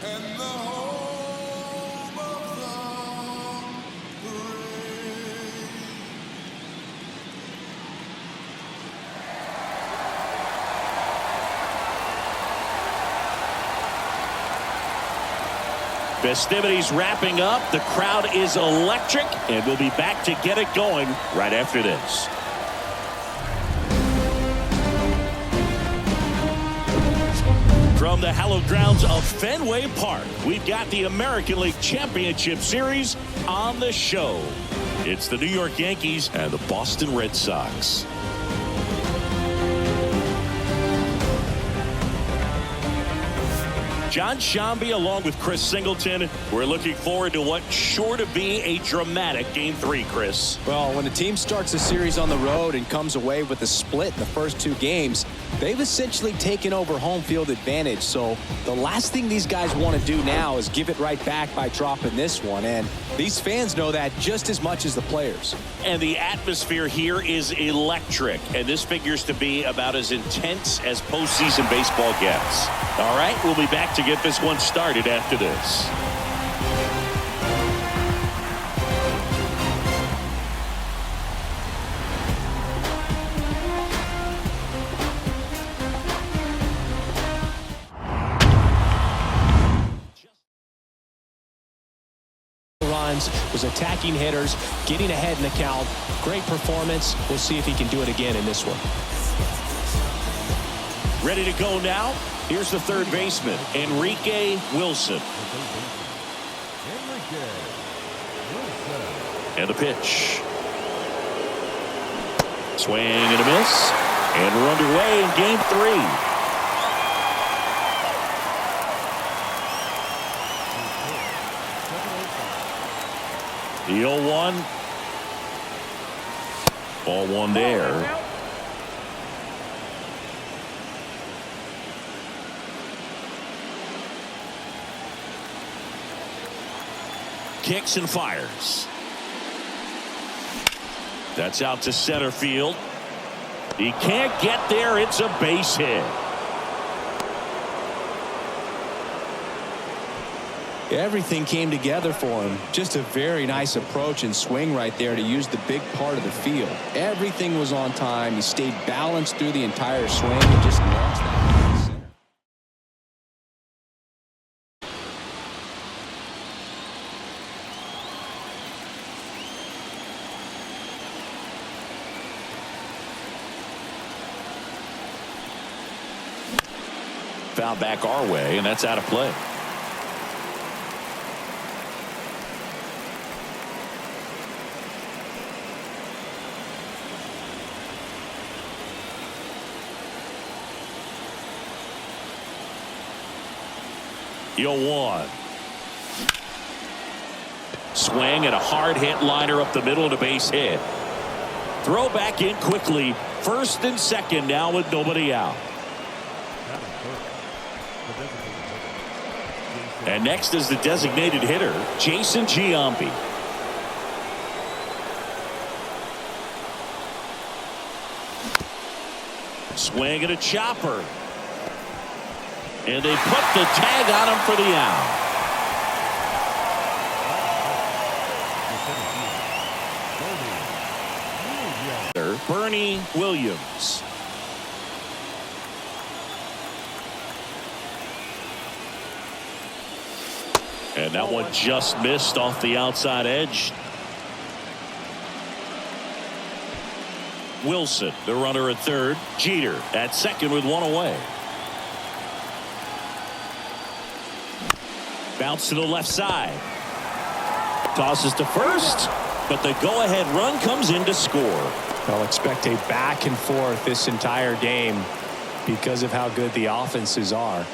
and the home of the brave. Festivities wrapping up. The crowd is electric, and we'll be back to get it going right after this. From the hallowed grounds of Fenway Park, we've got the American League Championship Series on the show. It's the New York Yankees and the Boston Red Sox. John Shambi along with Chris Singleton. We're looking forward to what's sure to be a dramatic Game 3, Chris. Well, when a team starts a series on the road and comes away with a split in the first two games, they've essentially taken over home field advantage. So the last thing these guys want to do now is give it right back by dropping this one. And these fans know that just as much as the players. And the atmosphere here is electric. And this figures to be about as intense as postseason baseball gets. All right, we'll be back to get this one started after this. Was attacking hitters, getting ahead in the count. Great performance. We'll see if he can do it again in this one. Ready to go now. Here's the third baseman, Enrique Wilson. And the pitch. Swing and a miss. And we're underway in Game 3. The 0-1. Ball one there. Kicks and fires. That's out to center field. He can't get there. It's a base hit. Everything came together for him. Just a very nice approach and swing right there to use the big part of the field. Everything was on time. He stayed balanced through the entire swing and just launched that to center. Foul back our way, and that's out of play. The 0-1. Swing and a hard hit liner up the middle and a base hit. Throw back in quickly. First and second now with nobody out. And next is the designated hitter, Jason Giambi. Swing and a chopper. And they put the tag on him for the out. Bernie Williams. And that one just missed off the outside edge. Wilson, the runner at third. Jeter at second with one away. Bounce to the left side. Tosses to first, but the go-ahead run comes in to score. They'll expect a back and forth this entire game because of how good the offenses are.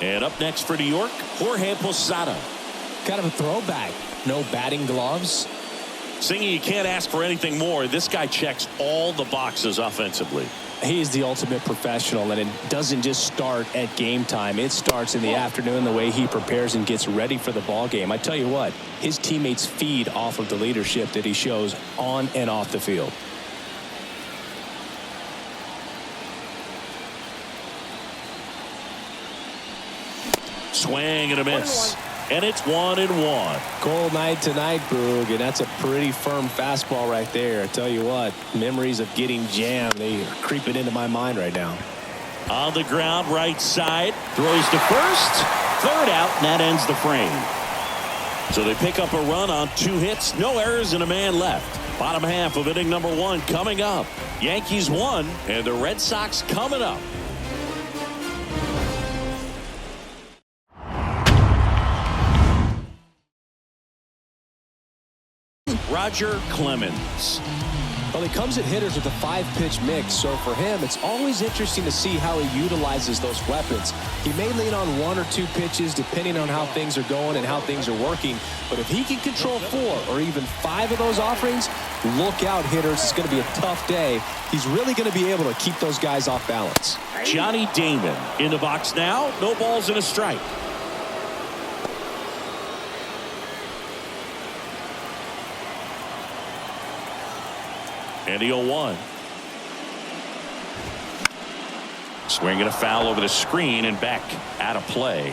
And up next for New York, Jorge Posada. Kind of a throwback. No batting gloves. Singy, you can't ask for anything more. This guy checks all the boxes offensively. He's the ultimate professional, and it doesn't just start at game time. It starts in the afternoon, the way he prepares and gets ready for the ball game. I tell you what, his teammates feed off of the leadership that he shows on and off the field. Swing and a miss. And it's 1-1. Cold night tonight, Boog, and that's a pretty firm fastball right there. I tell you what, memories of getting jammed, they are creeping into my mind right now. On the ground, right side. Throws to first. Third out, and that ends the frame. So they pick up a run on 2 hits, no errors, and a man left. Bottom half of inning number 1 coming up. Yankees 1, and the Red Sox coming up. Roger Clemens. Well, he comes at hitters with a 5-pitch mix, so for him, it's always interesting to see how he utilizes those weapons. He may lean on 1 or 2 pitches depending on how things are going and how things are working, but if he can control 4 or even 5 of those offerings, look out, hitters. It's going to be a tough day. He's really going to be able to keep those guys off balance. Johnny Damon in the box now. No balls and a strike. And the 0-1. Swinging a foul over the screen and back out of play.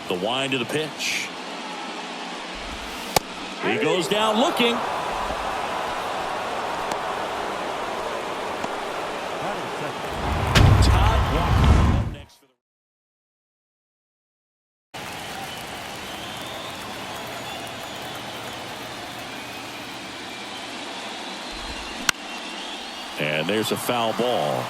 The wind of the pitch. He goes down looking. And there's a foul ball.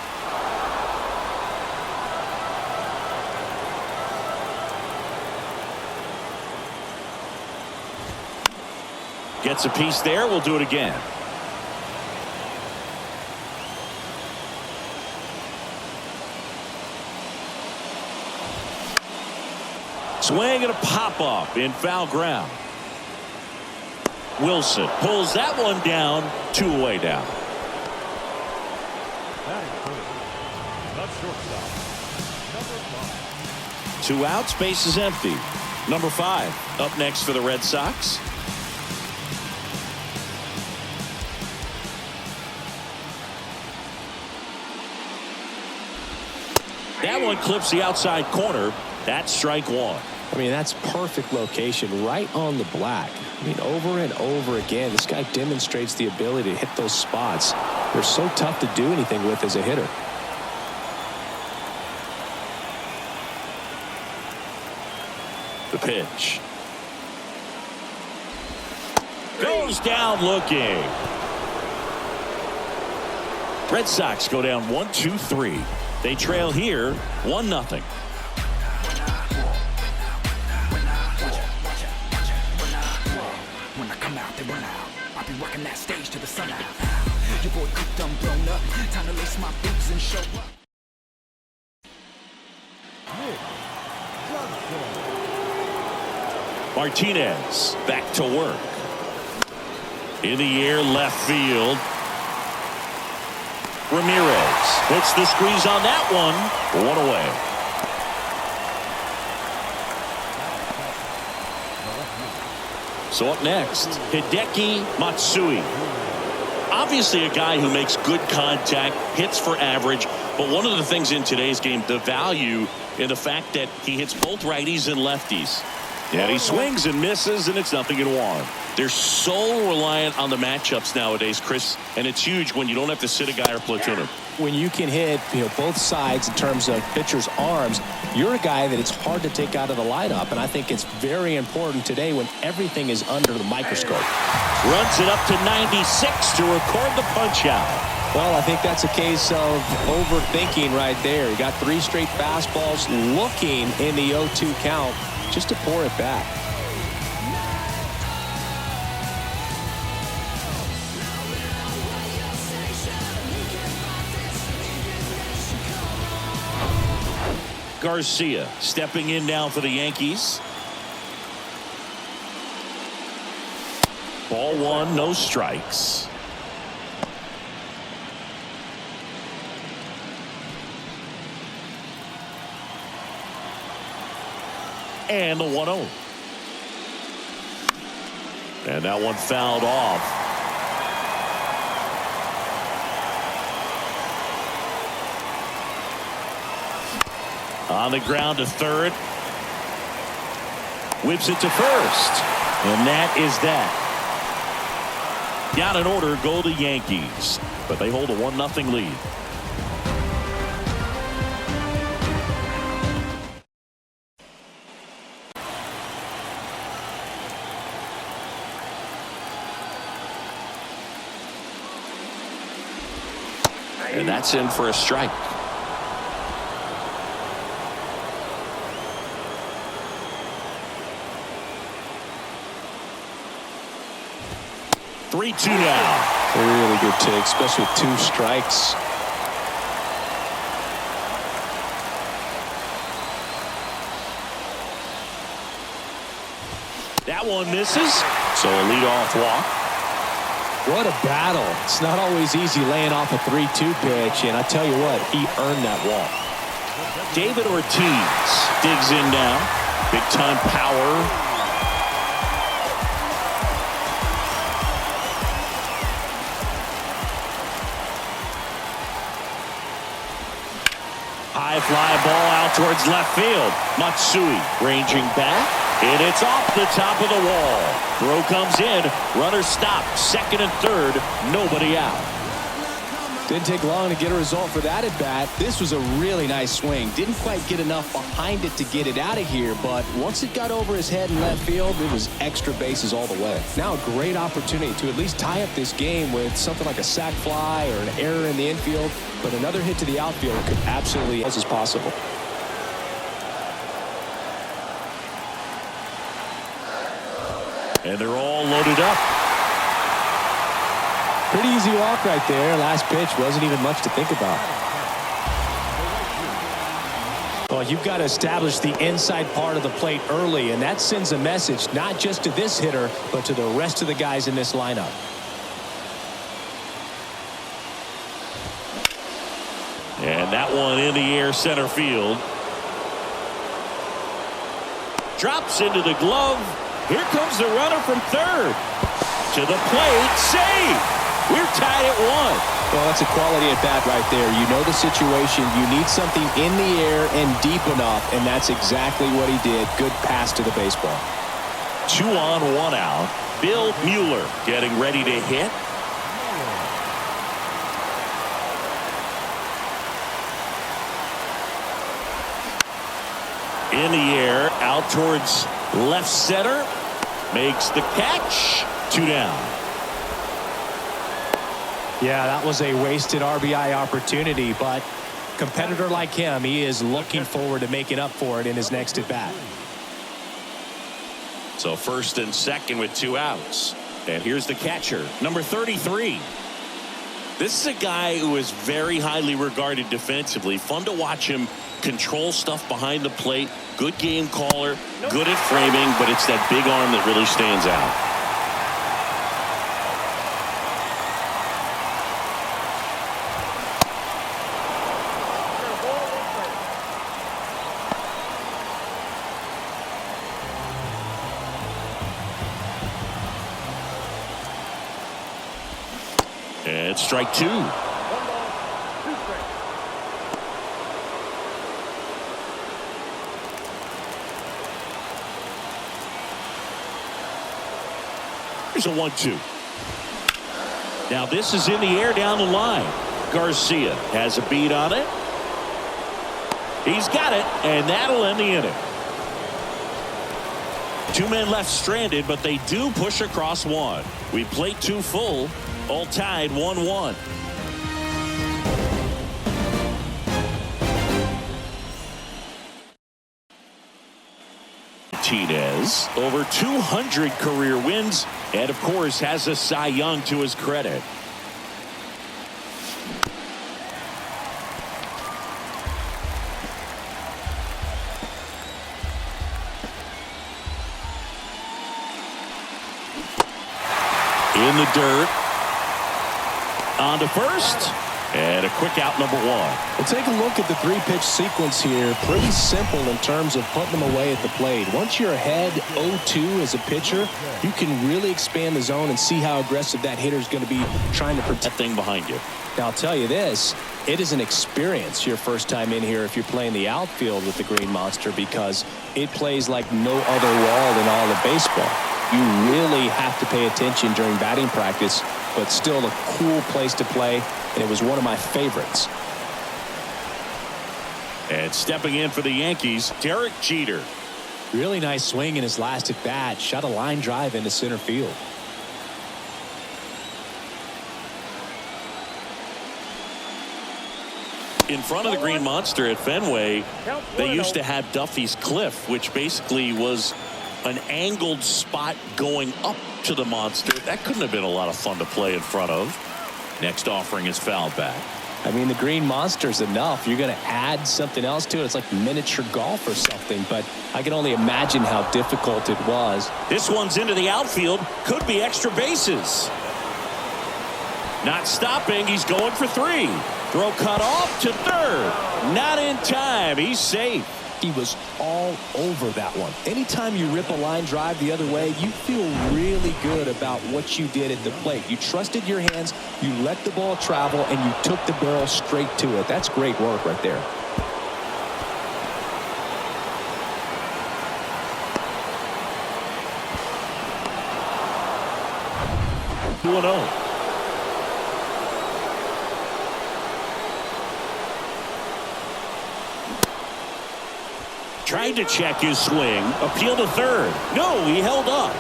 Gets a piece there. We'll do it again. Swing and a pop-up in foul ground. Wilson pulls that one down. 2 away now. 2 outs, base is empty. Number 5 up next for the Red Sox. That one clips the outside corner. That's strike 1. I mean, that's perfect location right on the black. I mean, over and over again, this guy demonstrates the ability to hit those spots. They're so tough to do anything with as a hitter. The pitch. Goes down looking. Red Sox go down 1-2-3. They trail here 1-0. When I come out, they run out. I'll be rocking that stage to the sun out. Your boy cooked, I'm blown up. Time to lace my boots and show up. Martinez back to work. In the air, left field. Ramirez puts the squeeze on that one. 1 away. So up next, Hideki Matsui. Obviously a guy who makes good contact, hits for average, but one of the things in today's game, the value in the fact that he hits both righties and lefties. And he swings and misses, and it's 0-1. They're so reliant on the matchups nowadays, Chris, and it's huge when you don't have to sit a guy or platoon him. When you can hit, both sides in terms of pitchers' arms, you're a guy that it's hard to take out of the lineup, and I think it's very important today when everything is under the microscope. Runs it up to 96 to record the punch out. Well, I think that's a case of overthinking right there. He got 3 straight fastballs looking in the 0-2 count just to pour it back. Garcia stepping in now for the Yankees. Ball 1, no strikes. And the 1-0. And that one fouled off. On the ground to third. Whips it to first. And that is that. Got an order, go the Yankees. But they hold a 1-0 lead. And that's in for a strike. Three-two now. A really good take, especially with 2 strikes. That one misses. So a leadoff walk. What a battle. It's not always easy laying off a 3-2 pitch, and I tell you what, he earned that walk. David Ortiz digs in now. Big time power. High fly ball out towards left field. Matsui ranging back. And it's off the top of the wall. Throw comes in. Runner stopped. Second and third. Nobody out. Didn't take long to get a result for that at bat. This was a really nice swing. Didn't quite get enough behind it to get it out of here, but once it got over his head in left field, it was extra bases all the way. Now a great opportunity to at least tie up this game with something like a sac fly or an error in the infield, but another hit to the outfield could absolutely as possible. And they're all loaded up. Pretty easy walk right there. Last pitch wasn't even much to think about. Well, you've got to establish the inside part of the plate early, and that sends a message not just to this hitter, but to the rest of the guys in this lineup. And that one in the air center field. Drops into the glove. Here comes the runner from third. To the plate. Save. We're tied at 1. Well, that's a quality at bat right there. You know the situation. You need something in the air and deep enough, and that's exactly what he did. Good pass to the baseball. 2 on, 1 out. Bill Mueller getting ready to hit. In the air, out towards left center. Makes the catch. 2 down. Yeah, that was a wasted RBI opportunity, but competitor like him, he is looking forward to making up for it in his next at bat. So first and second with 2 outs. And here's the catcher, number 33. This is a guy who is very highly regarded defensively. Fun to watch him control stuff behind the plate. Good game caller, good at framing, but it's that big arm that really stands out. And strike 2. Here's a 1-2. Now this is in the air down the line. Garcia has a beat on it. He's got it, and that'll end the inning. 2 men left stranded, but they do push across 1. We played 2 full. All tied 1-1. Martinez, over 200 career wins, and of course has a Cy Young to his credit. In the dirt. On to first. And a quick out, number one. Well, take a look at the three-pitch sequence here. Pretty simple in terms of putting them away at the plate. Once you're ahead 0-2 as a pitcher, you can really expand the zone and see how aggressive that hitter is going to be trying to protect that thing behind you. Now, I'll tell you this, it is an experience your first time in here if you're playing the outfield with the Green Monster, because it plays like no other wall in all of baseball. You really have to pay attention during batting practice, but still a cool place to play, and it was one of my favorites. And stepping in for the Yankees, Derek Jeter. Really nice swing in his last at bat. Shot a line drive into center field. In front of the Green Monster at Fenway, they used to have Duffy's Cliff, which basically was an angled spot going up to the Monster. That couldn't have been a lot of fun to play in front of. Next offering is fouled back. I mean, the Green Monster's enough. You're going to add something else to it. It's like miniature golf or something, but I can only imagine how difficult it was. This one's into the outfield. Could be extra bases. Not stopping. He's going for three. Throw cut off to third. Not in time. He's safe. He was all over that one. Anytime you rip a line drive the other way, you feel really good about what you did at the plate. You trusted your hands, you let the ball travel, and you took the barrel straight to it. That's great work right there. Two and 0. Tried to check his swing. Appeal to third. No, he held up.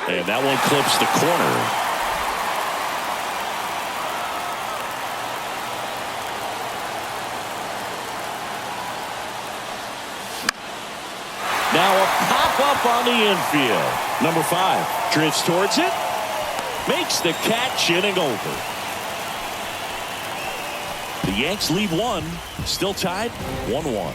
And that one clips the corner. Now a pop-up on the infield. Number 5 drifts towards it. Makes the catch, inning over. The Yanks lead one. Still tied 1-1.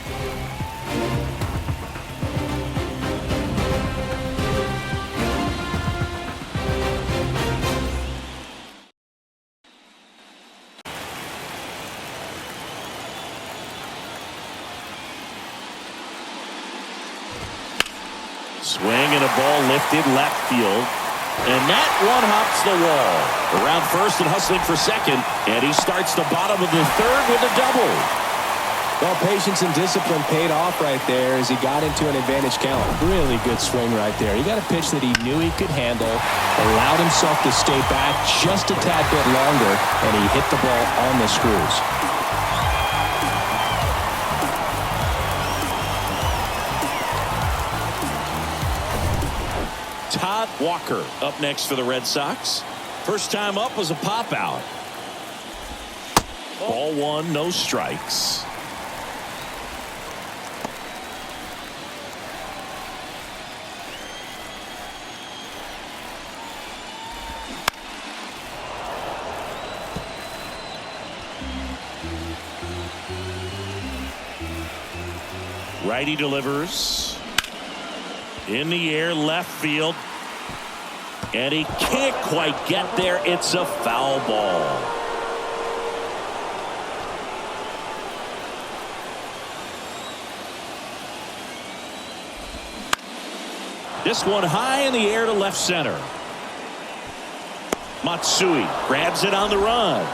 Swing and a ball lifted left field. And that one hops the wall. Around first and hustling for second. And he starts the bottom of the third with a double. Well, patience and discipline paid off right there as he got into an advantage count. Really good swing right there. He got a pitch that he knew he could handle, allowed himself to stay back just a tad bit longer, and he hit the ball on the screws. Todd Walker up next for the Red Sox. First time up was a pop out. Ball one, no strikes. Righty delivers. In the air, left field. And he can't quite get there. It's a foul ball. This one high in the air to left center. Matsui grabs it on the run.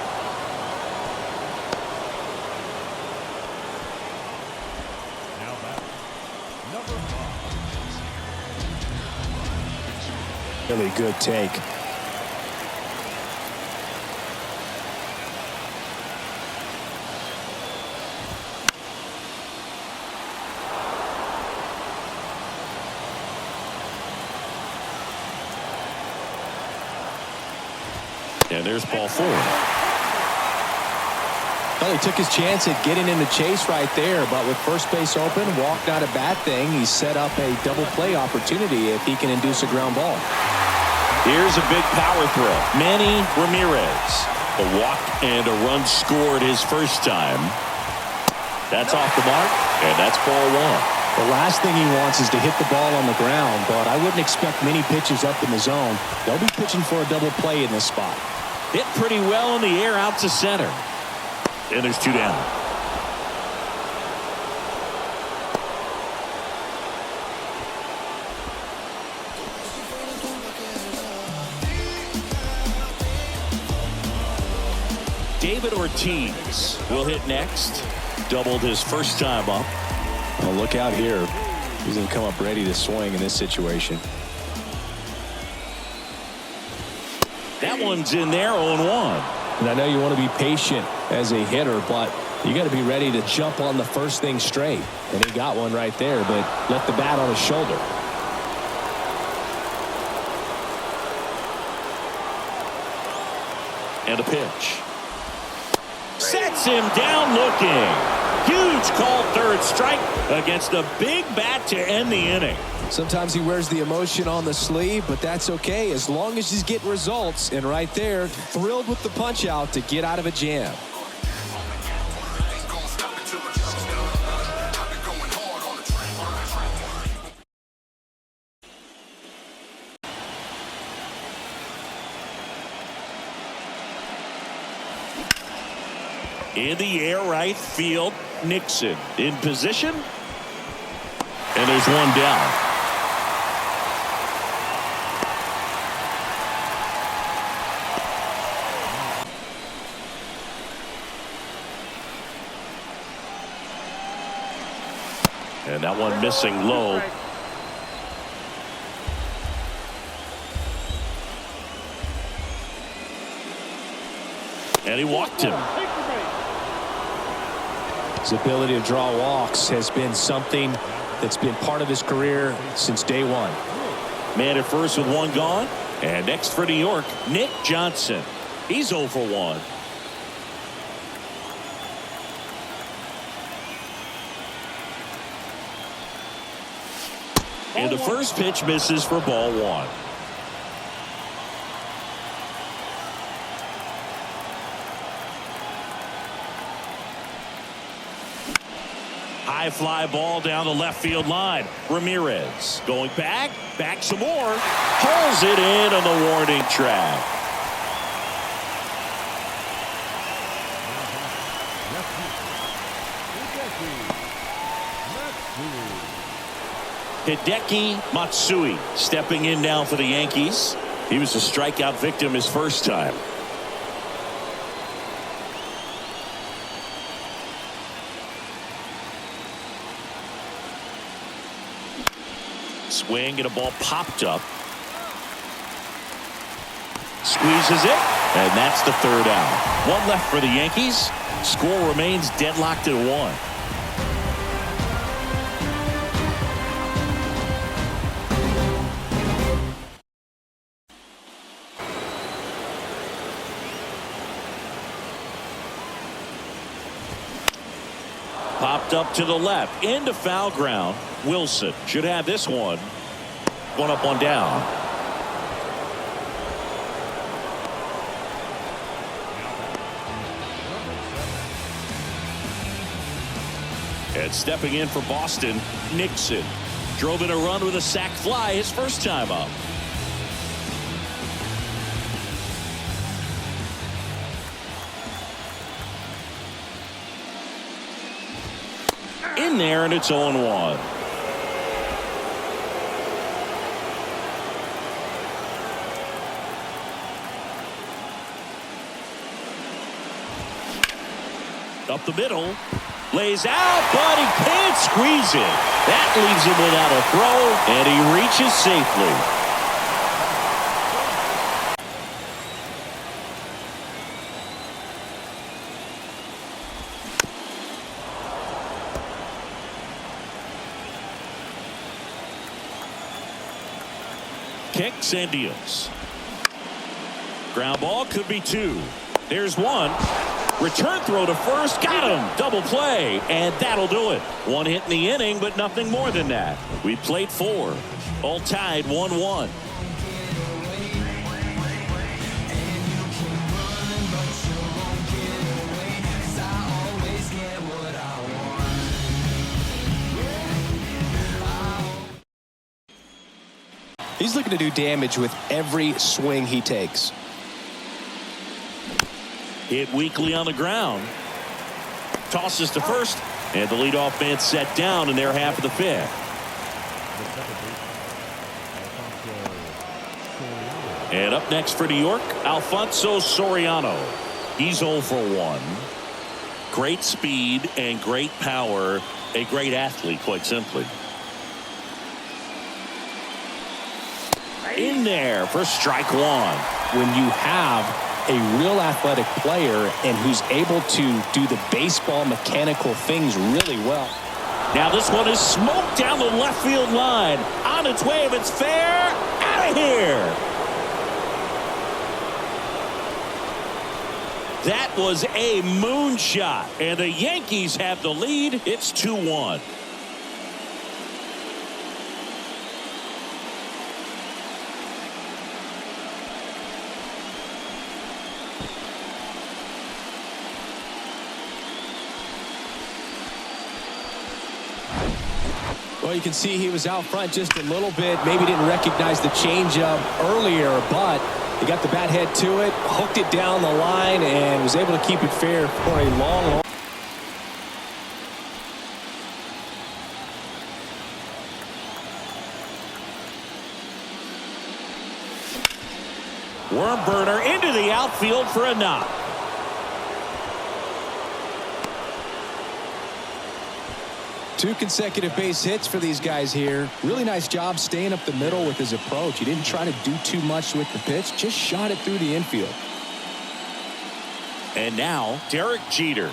Really good take. And there's ball 4. Well, he took his chance at getting in the chase right there, but with first base open, walk not a bad thing. He set up a double play opportunity if he can induce a ground ball. Here's a big power throw. Manny Ramirez. A walk and a run scored his first time. That's off the mark, and that's ball 1. The last thing he wants is to hit the ball on the ground, but I wouldn't expect many pitches up in the zone. They'll be pitching for a double play in this spot. Hit pretty well in the air out to center. And there's 2 down. David Ortiz will hit next. Doubled his first time up. Oh, look out here. He's going to come up ready to swing in this situation. That one's in there, 0-1. And I know you want to be patient as a hitter, but you got to be ready to jump on the first thing straight. And he got one right there, but left the bat on his shoulder. And a pitch. Sets him down looking. Huge call, third strike against a big bat to end the inning. Sometimes he wears the emotion on the sleeve, but that's okay as long as he's getting results. And right there, thrilled with the punch out to get out of a jam. In the air, right field. Nixon in position. And there's one down. And that one missing low. And he walked him. His ability to draw walks has been something that's been part of his career since day one. Man at first with one gone. And next for New York, Nick Johnson. He's 0 for 1. And the first pitch misses for ball 1. High fly ball down the left field line. Ramirez going back some more. Pulls it in on the warning track. Hideki Matsui stepping in now for the Yankees. He was a strikeout victim his first time. Swing and a ball popped up. Squeezes it, and that's the third out. One left for the Yankees. Score remains deadlocked at 1. Popped up to the left into foul ground. Wilson should have this one. One up, one down. And stepping in for Boston, Nixon drove in a run with a sac fly his first time up. In there, and it's 0-1. Up the middle, lays out, but he can't squeeze it. That leaves him without a throw, and he reaches safely. Kicks and deals. Ground ball could be 2. There's 1. Return throw to first. Got him. Double play. And that'll do it. 1 hit in the inning, but nothing more than that. We played 4. All tied 1-1. He's looking to do damage with every swing he takes. Hit weakly on the ground. Tosses to first, and the leadoff man set down in their half of the fifth. And up next for New York, Alfonso Soriano. He's 0 for 1. Great speed and great power. A great athlete, quite simply. In there for strike one. When you have a real athletic player and who's able to do the baseball mechanical things really well. Now this one is smoked down the left field line. On its way, if it's fair, out of here. That was a moonshot, and the Yankees have the lead. It's 2-1. Well, you can see he was out front just a little bit. Maybe didn't recognize the changeup earlier, but he got the bat head to it, hooked it down the line, and was able to keep it fair for a long. Worm burner into the outfield for a knock. Two consecutive base hits for these guys here. Really nice job staying up the middle with his approach. He didn't try to do too much with the pitch, just shot it through the infield. And now Derek Jeter.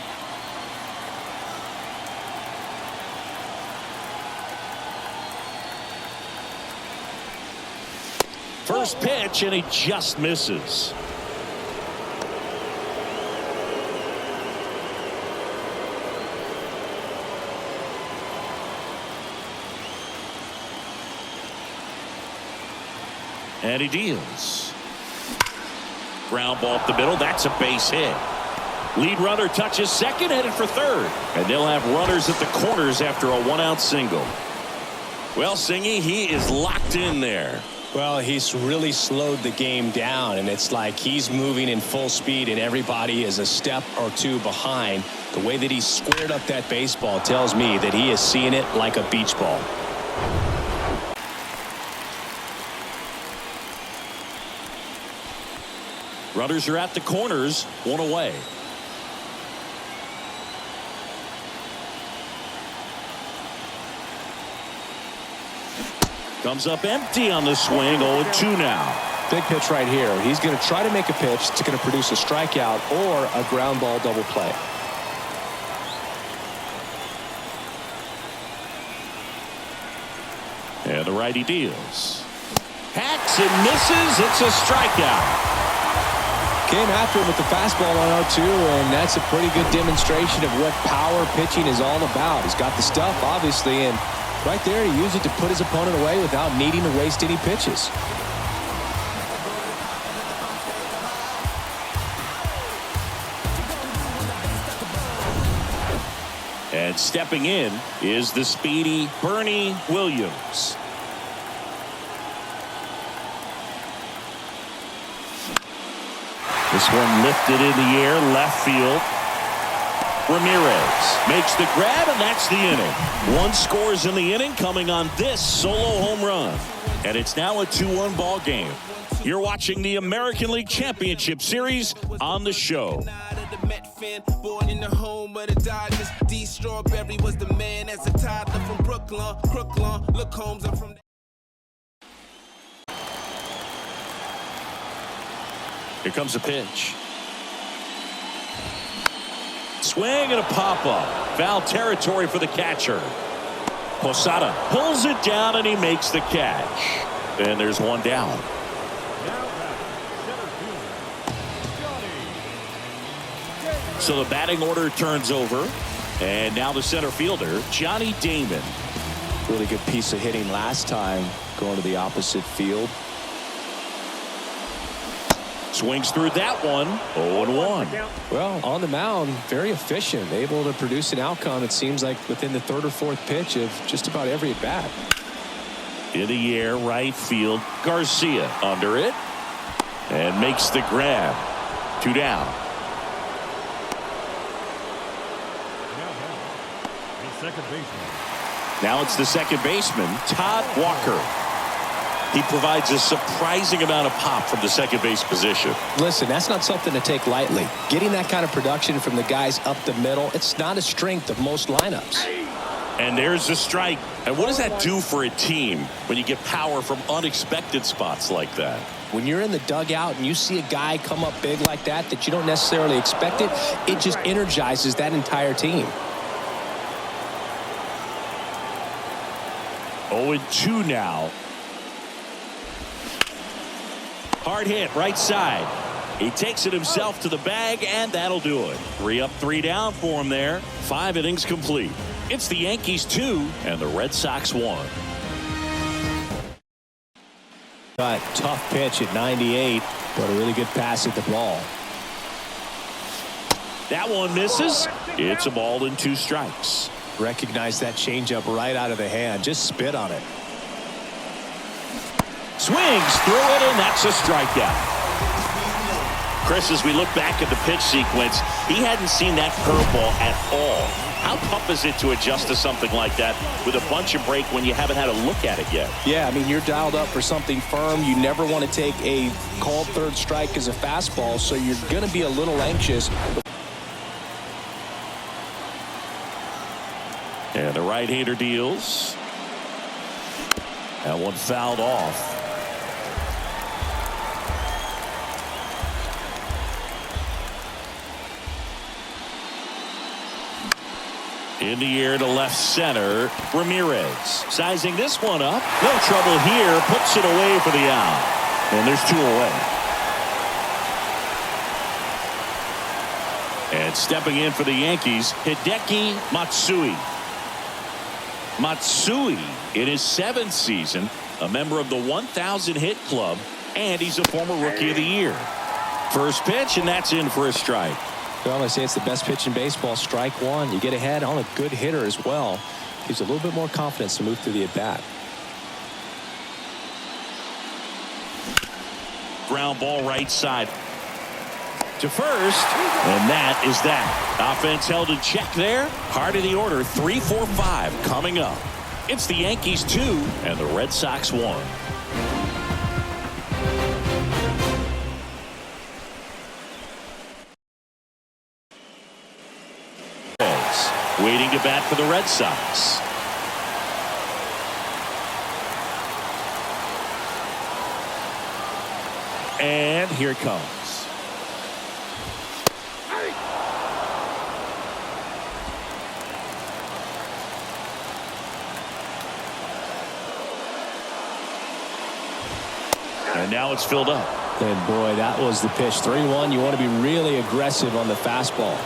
First pitch, and he just misses. And he deals. Ground ball up the middle. That's a base hit. Lead runner touches second, headed for third. And they'll have runners at the corners after a one-out single. Well, Singy, he is locked in there. Well, he's really slowed the game down, and it's like he's moving in full speed, and everybody is a step or two behind. The way that he squared up that baseball tells me that he is seeing it like a beach ball. Runners are at the corners, one away. Comes up empty on the swing. 0-2 now. Big pitch right here. He's going to try to make a pitch that's going to produce a strikeout or a ground ball double play. And the righty deals. Hacks and misses. It's a strikeout. Came after him with the fastball on 0-2, and that's a pretty good demonstration of what power pitching is all about. He's got the stuff, obviously, and right there he used it to put his opponent away without needing to waste any pitches. And stepping in is the speedy Bernie Williams. This one lifted in the air, left field. Ramirez makes the grab, and that's the inning. One scores in the inning, coming on this solo home run. And it's now a 2-1 ball game. You're watching the American League Championship Series on the show. Born in the home of the Dodgers, D. Strawberry was the man as a toddler from Brooklyn. Look, Holmes, I'm from. Here comes a pitch. Swing and a pop-up. Foul territory for the catcher. Posada pulls it down, and he makes the catch. And there's one down. So the batting order turns over. And now the center fielder, Johnny Damon. Really good piece of hitting last time, going to the opposite field. Swings through that one. 0-1. Well, on the mound, very efficient, able to produce an outcome, it seems like, within the third or fourth pitch of just about every at bat. In the air, right field. Garcia under it. And makes the grab. 2 down. Now it's the second baseman, Todd Walker. He provides a surprising amount of pop from the second base position. Listen, that's not something to take lightly. Getting that kind of production from the guys up the middle, it's not a strength of most lineups. And there's a strike. And what does that do for a team when you get power from unexpected spots like that? When you're in the dugout and you see a guy come up big like that you don't necessarily expect it just energizes that entire team. 0-2 now. Hard hit right side. He takes it himself to the bag, and that'll do it. 3 up, 3 down for him there. 5 innings complete. It's the Yankees 2 and the Red Sox 1. Tough pitch at 98, but a really good pass at the ball. That one misses. It's a ball and 2 strikes. Recognize that changeup right out of the hand. Just spit on it. Swings through it, and that's a strikeout. Chris, as we look back at the pitch sequence, he hadn't seen that curveball at all. How tough is it to adjust to something like that with a bunch of break when you haven't had a look at it yet? Yeah, I mean, you're dialed up for something firm. You never want to take a called third strike as a fastball, so you're going to be a little anxious. And the right-hander deals. That one fouled off. In the air to left center, Ramirez sizing this one up. No trouble here, puts it away for the out. And there's 2 away. And stepping in for the Yankees, Hideki Matsui. Matsui in his 7th season, a member of the 1,000 hit club, and he's a former Rookie of the Year. First pitch, and that's in for a strike. Well, I say it's the best pitch in baseball. Strike 1. You get ahead on a good hitter as well. Gives a little bit more confidence to move through the at-bat. Ground ball right side to first, and that is that. Offense held in check there. Heart of the order, 3, 4, 5 coming up. It's the Yankees 2 and the Red Sox 1. Waiting to bat for the Red Sox. And here it comes. And now it's filled up. And boy, that was the pitch. 3-1. You want to be really aggressive on the fastball.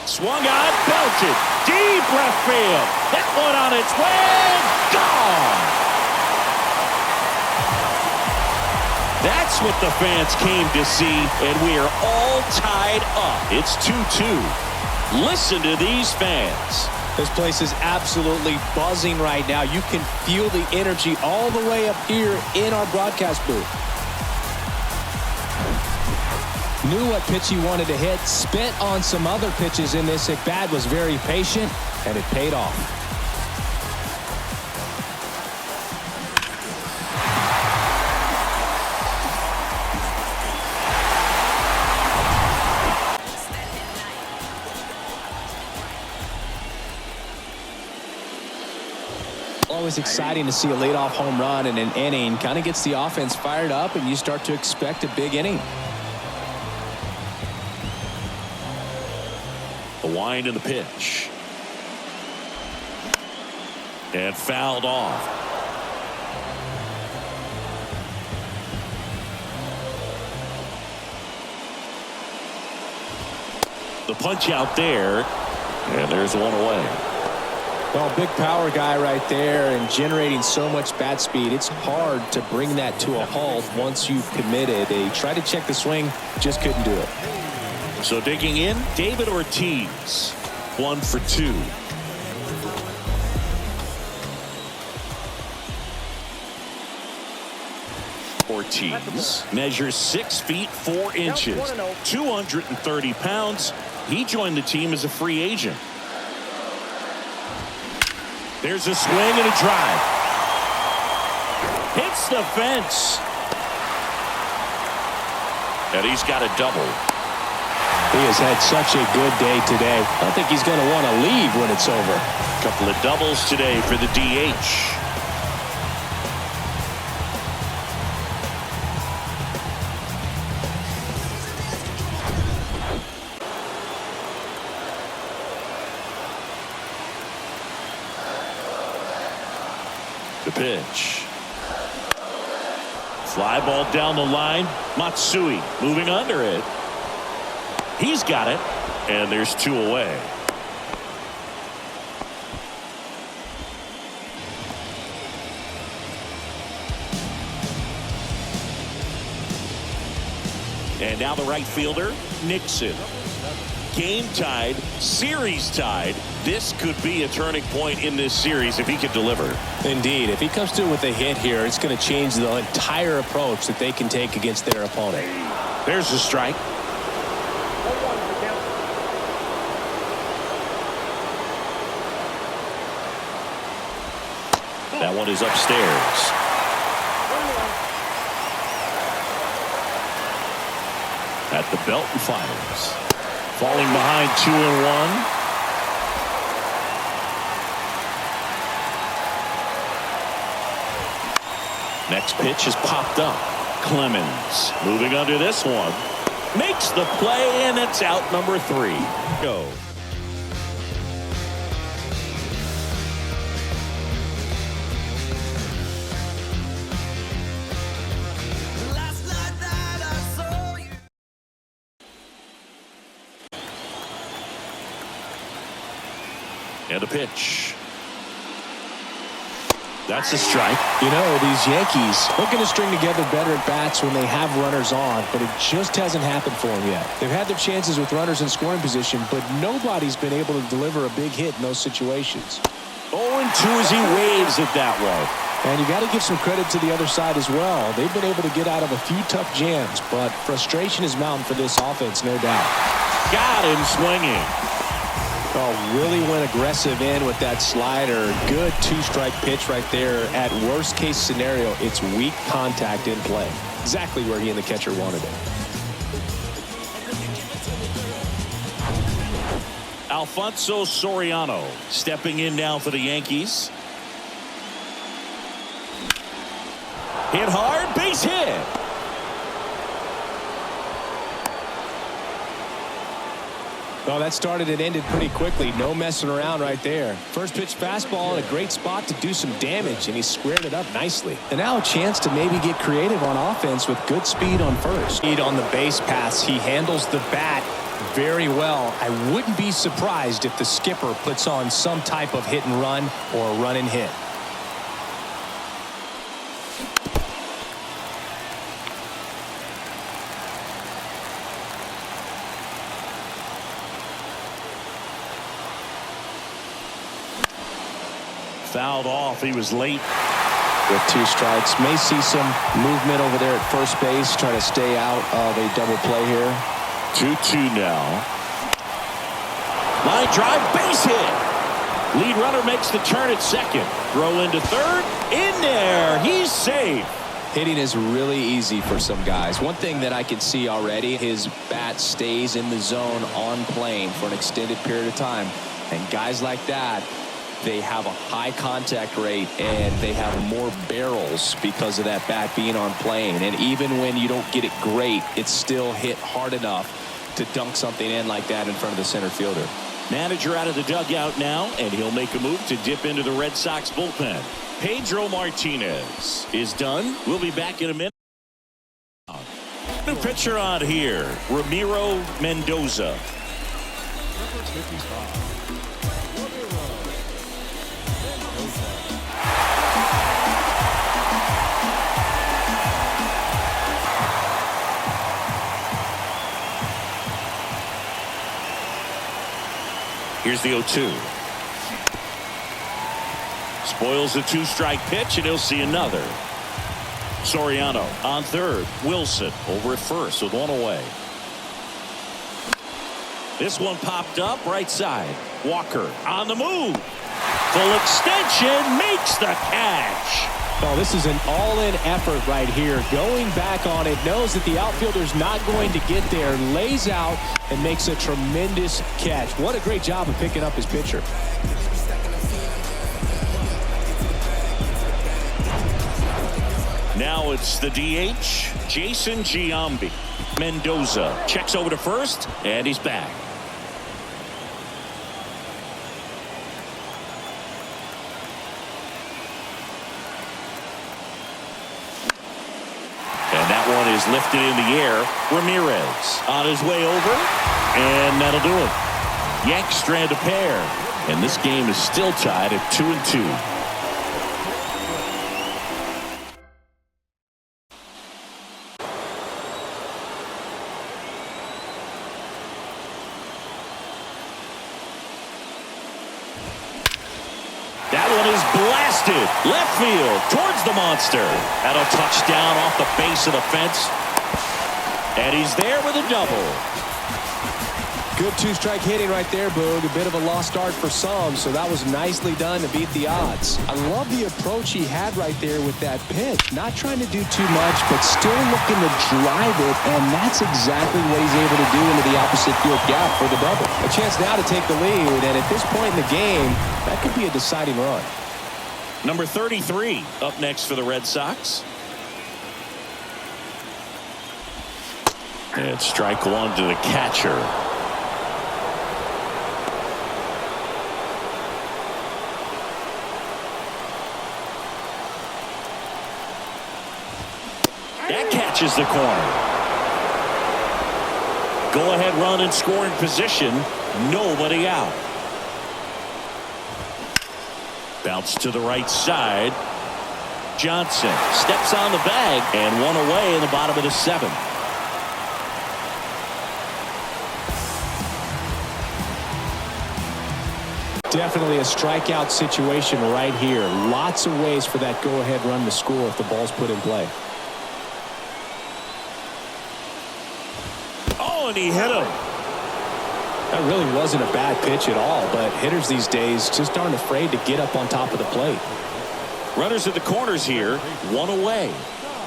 Swung on, belted, deep left field. That one on its way, gone. That's what the fans came to see, and we are all tied up. It's 2-2. Listen to these fans. This place is absolutely buzzing right now. You can feel the energy all the way up here in our broadcast booth. Knew what pitch he wanted to hit, spent on some other pitches in this at-bat, was very patient, and it paid off. Always exciting to see a leadoff home run in an inning. Kind of gets the offense fired up, and you start to expect a big inning. The wind and the pitch. And fouled off. The punch out there. And there's one away. Well, big power guy right there and generating so much bat speed. It's hard to bring that to a halt once you've committed. They tried to check the swing, just couldn't do it. So digging in, David Ortiz, 1 for 2. Ortiz measures 6 feet 4 inches, 230 pounds. He joined the team as a free agent. There's a swing and a drive. Hits the fence. And he's got a double. He has had such a good day today. I don't think he's going to want to leave when it's over. A couple of doubles today for the DH. The pitch. Fly ball down the line. Matsui moving under it. He's got it. And there's 2 away. And now the right fielder, Nixon. Game tied, series tied. This could be a turning point in this series if he can deliver. Indeed, if he comes through with a hit here, it's going to change the entire approach that they can take against their opponent. There's a strike. That one is upstairs. At the belt and fires. Falling behind 2-1. Next pitch is popped up. Clemens moving under this one. Makes the play, and it's out number 3. Go. And a pitch. That's a strike. You know, these Yankees looking to string together better at bats when they have runners on, but it just hasn't happened for them yet. They've had their chances with runners in scoring position, but nobody's been able to deliver a big hit in those situations. 0-2 as he waves it that way. And you got to give some credit to the other side as well. They've been able to get out of a few tough jams, but frustration is mounting for this offense, no doubt. Got him swinging. Oh, really went aggressive in with that slider. Good 2-strike pitch right there. At worst case scenario, it's weak contact in play. Exactly where he and the catcher wanted it. Alfonso Soriano stepping in now for the Yankees. Hit hard, base hit. Well, that started and ended pretty quickly. No messing around right there. First pitch fastball in a great spot to do some damage, and he squared it up nicely. And now a chance to maybe get creative on offense with good speed on first. Speed on the base pass. He handles the bat very well. I wouldn't be surprised if the skipper puts on some type of hit and run or a run and hit. Fouled off. He was late. With 2 strikes. May see some movement over there at first base. Try to stay out of a double play here. 2-2 now. Line drive, base hit. Lead runner makes the turn at second. Throw into third. In there. He's safe. Hitting is really easy for some guys. One thing that I can see already, his bat stays in the zone on plane for an extended period of time. And guys like that, they have a high contact rate and they have more barrels because of that bat being on plane. And even when you don't get it great, it's still hit hard enough to dunk something in like that in front of the center fielder. Manager out of the dugout now, and he'll make a move to dip into the Red Sox bullpen. Pedro Martinez is done. We'll be back in a minute. New pitcher on here, Ramiro Mendoza. Number 55. Here's the 0-2. Spoils the 2-strike pitch, and he'll see another. Soriano on third. Wilson over at first with one away. This one popped up right side. Walker on the move. Full extension, makes the catch. Oh, this is an all-in effort right here. Going back on it, knows that the outfielder's not going to get there, lays out and makes a tremendous catch. What a great job of picking up his pitcher. Now it's the DH, Jason Giambi. Mendoza checks over to first, and he's back. And that one is lifted in the air. Ramirez on his way over, and that'll do it. Yanks strand a pair, and this game is still tied at 2-2. Blasted left field towards the monster. That'll touch down off the base of the fence. And he's there with a double. Good two-strike hitting right there, Boog. A bit of a lost start for some, so that was nicely done to beat the odds. I love the approach he had right there with that pitch. Not trying to do too much, but still looking to drive it, and that's exactly what he's able to do into the opposite field gap for the double. A chance now to take the lead, and at this point in the game, that could be a deciding run. Number 33 up next for the Red Sox. And strike one to the catcher. That catches the corner. Go ahead run in scoring position. Nobody out. Bounce to the right side. Johnson steps on the bag and one away in the bottom of the seventh. Definitely a strikeout situation right here. Lots of ways for that go-ahead run to score if the ball's put in play. Oh, and he hit him. That really wasn't a bad pitch at all, but hitters these days just aren't afraid to get up on top of the plate. Runners at the corners here, one away.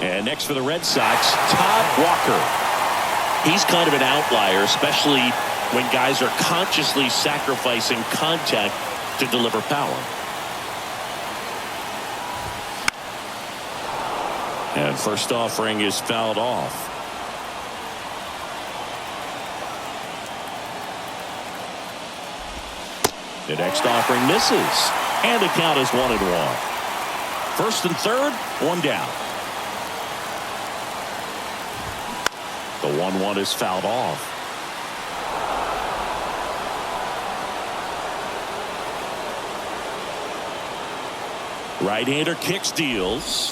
And next for the Red Sox, Todd Walker. He's kind of an outlier, especially when guys are consciously sacrificing contact to deliver power. And first offering is fouled off. The next offering misses, and the count is 1-1. First and third, one down. The 1-1 is fouled off. Right-hander kicks, deals.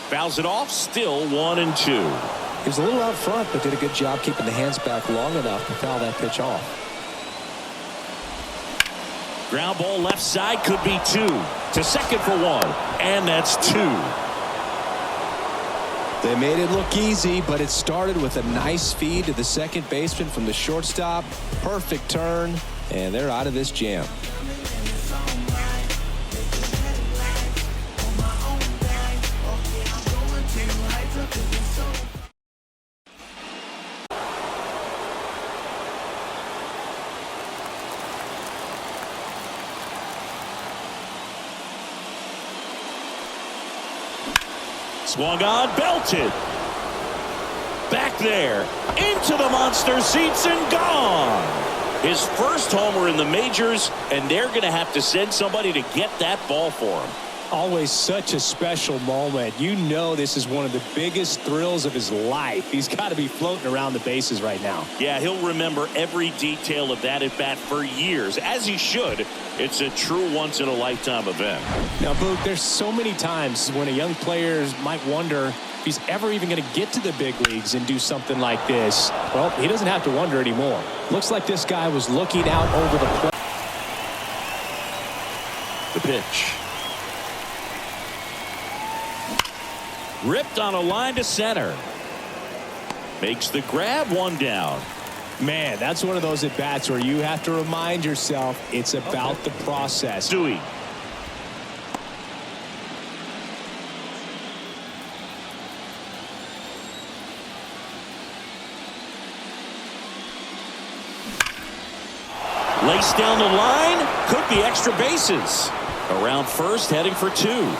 Fouls it off, still 1-2. He was a little out front, but did a good job keeping the hands back long enough to foul that pitch off. Ground ball left side, could be two. To second for one, and that's two. They made it look easy, but it started with a nice feed to the second baseman from the shortstop. Perfect turn, and they're out of this jam. Swung on, belted. Back there, into the monster seats and gone. His first homer in the majors, and they're going to have to send somebody to get that ball for him. Always such a special moment. You know this is one of the biggest thrills of his life. He's got to be floating around the bases right now. Yeah, he'll remember every detail of that at bat for years, as he should. It's a true once-in-a-lifetime event. Now, Boog, there's so many times when a young player might wonder if he's ever even going to get to the big leagues and do something like this. Well, he doesn't have to wonder anymore. Looks like this guy was looking out over the plate. The pitch. Ripped on a line to center. Makes the grab, one down. Man, that's one of those at-bats where you have to remind yourself it's about the process. Dewey. Laced down the line. Could be extra bases. Around first, heading for two.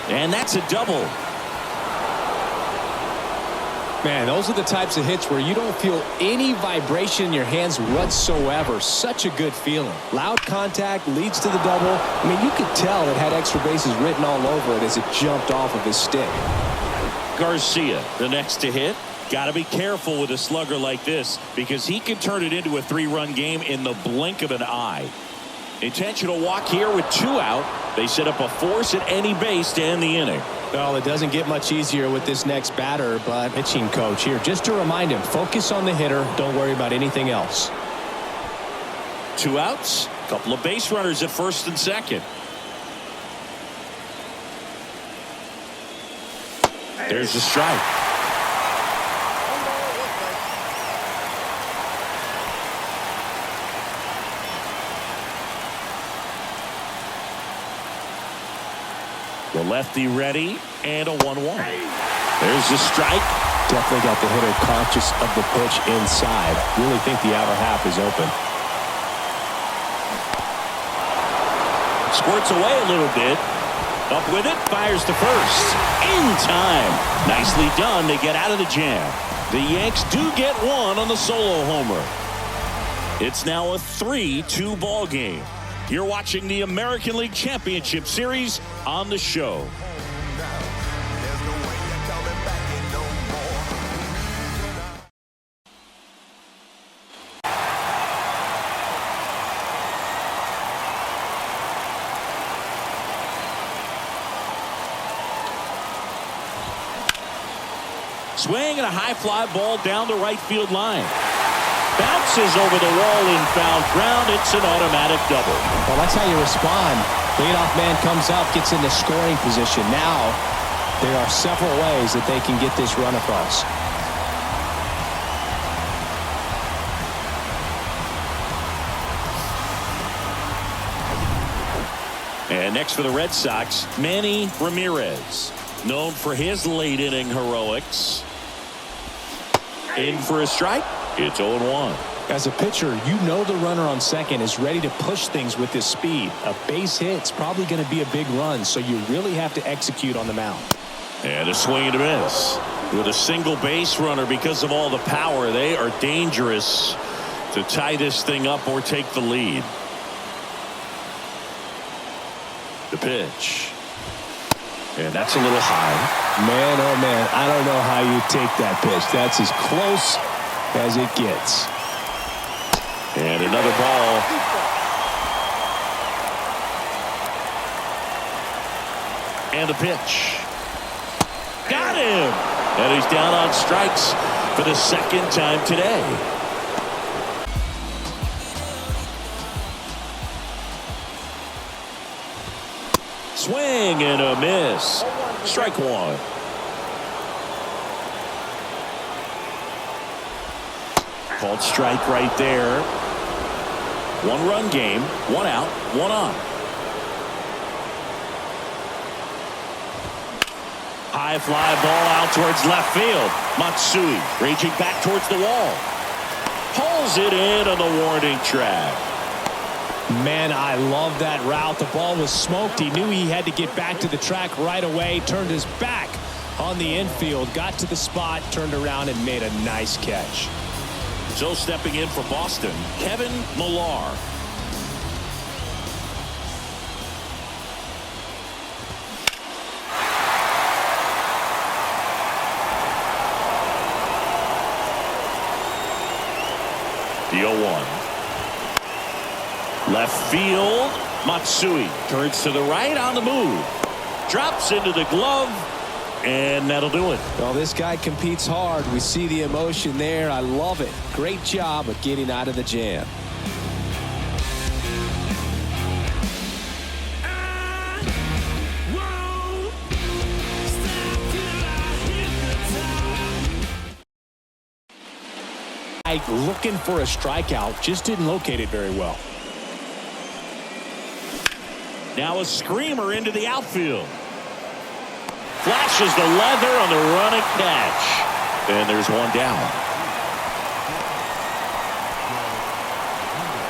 And that's a double. Man, those are the types of hits where you don't feel any vibration in your hands whatsoever. Such a good feeling. Loud contact leads to the double. I mean, you could tell it had extra bases written all over it as it jumped off of his stick. Garcia, the next to hit. Got to be careful with a slugger like this because he can turn it into a three-run game in the blink of an eye. Intentional walk here with two out. They set up a force at any base to end the inning. Well, it doesn't get much easier with this next batter, but pitching coach here just to remind him, focus on the hitter. Don't worry about anything else. Two outs. Couple of base runners at first and second. There's the strike. The lefty ready, and a 1-1. There's the strike. Definitely got the hitter conscious of the pitch inside. Really think the outer half is open. Squirts away a little bit. Up with it, fires to first. In time. Nicely done to get out of the jam. The Yanks do get one on the solo homer. It's now a 3-2 ball game. You're watching the American League Championship Series on the show. Swing and a high fly ball down the right field line. Bounces over the wall in foul ground. It's an automatic double. Well, that's how you respond. Leadoff man comes up, gets into scoring position. Now, there are several ways that they can get this run across. And next for the Red Sox, Manny Ramirez. Known for his late inning heroics. In for a strike. It's 0-1. As a pitcher, you know the runner on second is ready to push things with his speed. A base hit's probably going to be a big run, so you really have to execute on the mound. And a swing and a miss. With a single base runner, because of all the power, they are dangerous to tie this thing up or take the lead. The pitch. And that's a little high. Man, oh man, I don't know how you take that pitch. That's as close as it gets. And another ball. And a pitch. Got him. And he's down on strikes for the second time today. Swing and a miss. Strike one. Called strike right there. One-run game, one out, one on. High fly ball out towards left field. Matsui raging back towards the wall. Pulls it in on the warning track. Man, I love that route. The ball was smoked. He knew he had to get back to the track right away. Turned his back on the infield. Got to the spot, turned around, and made a nice catch. So stepping in for Boston, Kevin Millar. The 0-1. Left field, Matsui turns to the right on the move. Drops into the glove, and that'll do it. Well, this guy competes hard. We see the emotion there. I love it. Great job of getting out of the jam. guy looking for a strikeout, just didn't locate it very well. Now a screamer into the outfield. Flashes the leather on the run and catch. And there's one down.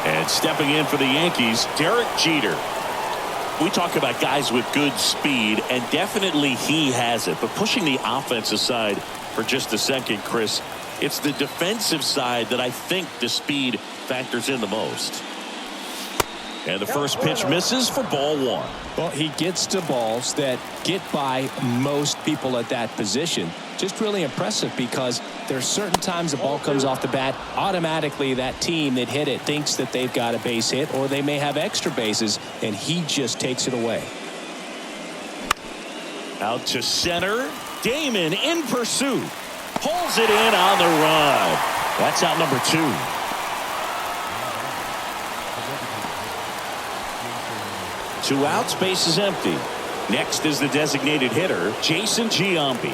And stepping in for the Yankees, Derek Jeter. We talk about guys with good speed, and definitely he has it. But pushing the offense aside for just a second, Chris, it's the defensive side that I think the speed factors in the most. And the first pitch misses for ball one. Well, he gets to balls that get by most people at that position. Just really impressive because there's certain times the ball comes off the bat, automatically that team that hit it thinks that they've got a base hit, or they may have extra bases, and he just takes it away. Out to center. Damon in pursuit. Pulls it in on the run. That's out number 2. Two outs, base is empty. Next is the designated hitter, Jason Giambi.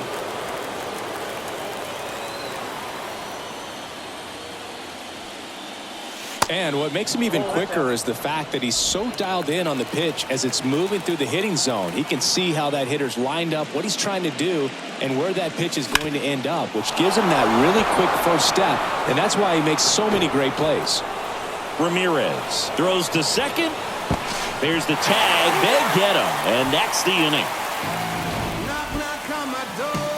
And what makes him even quicker is the fact that he's so dialed in on the pitch as it's moving through the hitting zone. He can see how that hitter's lined up, what he's trying to do, and where that pitch is going to end up, which gives him that really quick first step, and that's why he makes so many great plays. Ramirez throws to second. There's the tag. They get him, and that's the inning. Knock, knock on my door.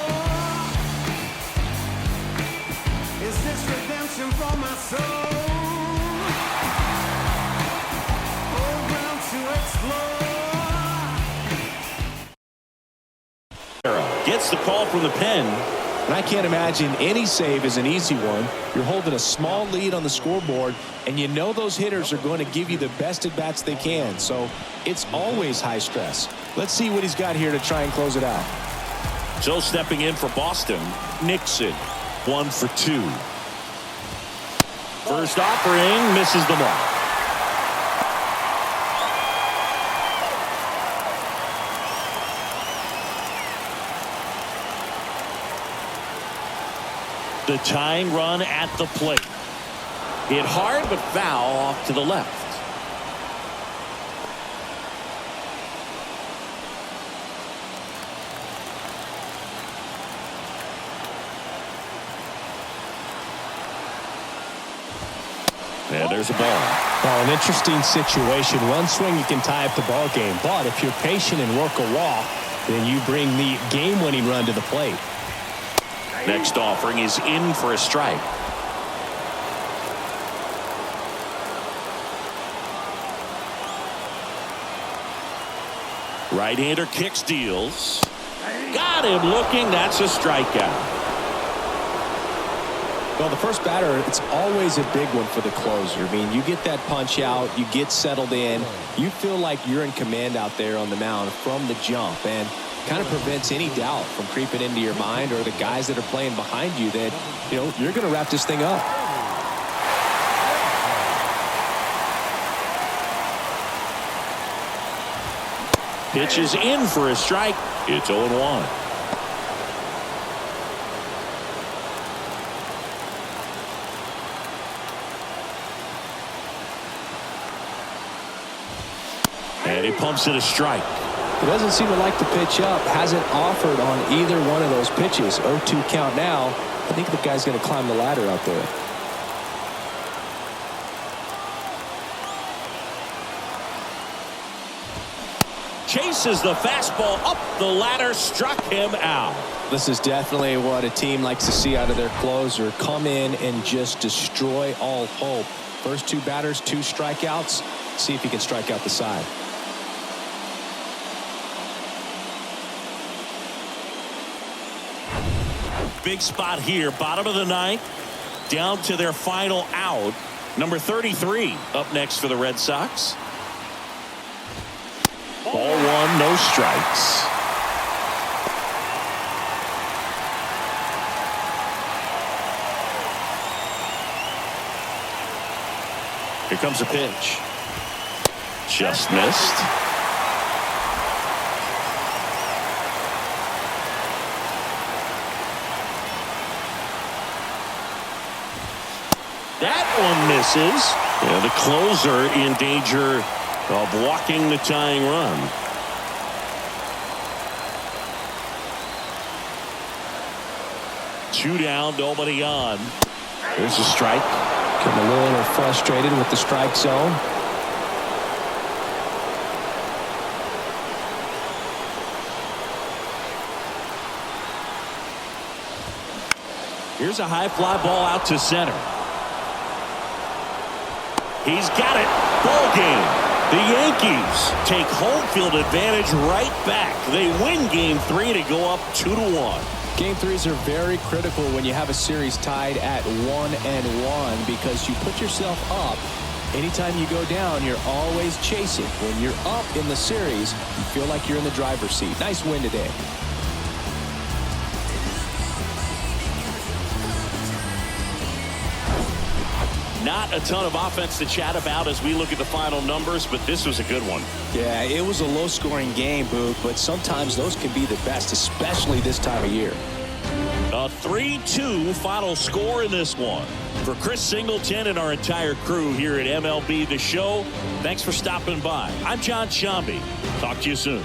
Is this redemption for my soul? Old ground to explore. Gets the call from the pen. And I can't imagine any save is an easy one. You're holding a small lead on the scoreboard, and you know those hitters are going to give you the best at-bats they can. So it's always high stress. Let's see what he's got here to try and close it out. So stepping in for Boston, Nixon, 1 for 2. First offering misses the mark. The tying run at the plate. Hit hard but foul off to the left. And there's a ball. Well, an interesting situation. One swing you can tie up the ball game, but if you're patient and work a walk, then you bring the game-winning run to the plate. Next offering is in for a strike. Right-hander kicks, deals. Got him looking. That's a strikeout. Well, the first batter, it's always a big one for the closer. I mean, you get that punch out, you get settled in, you feel like you're in command out there on the mound from the jump, and kind of prevents any doubt from creeping into your mind or the guys that are playing behind you that, you know, you're going to wrap this thing up. Pitch is in for a strike. It's 0-1. And he pumps it a strike. He doesn't seem to like the pitch up. Hasn't offered on either one of those pitches. 0-2 count now. I think the guy's going to climb the ladder out there. Chases the fastball up the ladder, struck him out. This is definitely what a team likes to see out of their closer. Come in and just destroy all hope. First 2 batters, 2 strikeouts. See if he can strike out the side. Big spot here, bottom of the 9th, down to their final out. Number 33 up next for the Red Sox. Ball 1, no strikes. Here comes a pitch. Just missed. one misses. And the closer in danger of walking the tying run. Two down, nobody on. There's a strike. Getting a little frustrated with the strike zone. Here's a high fly ball out to center. He's got it. Ball game. The Yankees take home field advantage right back. They win game 3 to go up 2-1. Game 3s are very critical when you have a series tied at 1-1 because you put yourself up. Anytime you go down, you're always chasing. When you're up in the series, you feel like you're in the driver's seat. Nice win today. Not a ton of offense to chat about as we look at the final numbers, but this was a good one. Yeah, it was a low-scoring game, Boog, but sometimes those can be the best, especially this time of year. A 3-2 final score in this one. For Chris Singleton and our entire crew here at MLB The Show, thanks for stopping by. I'm John Shambi. Talk to you soon.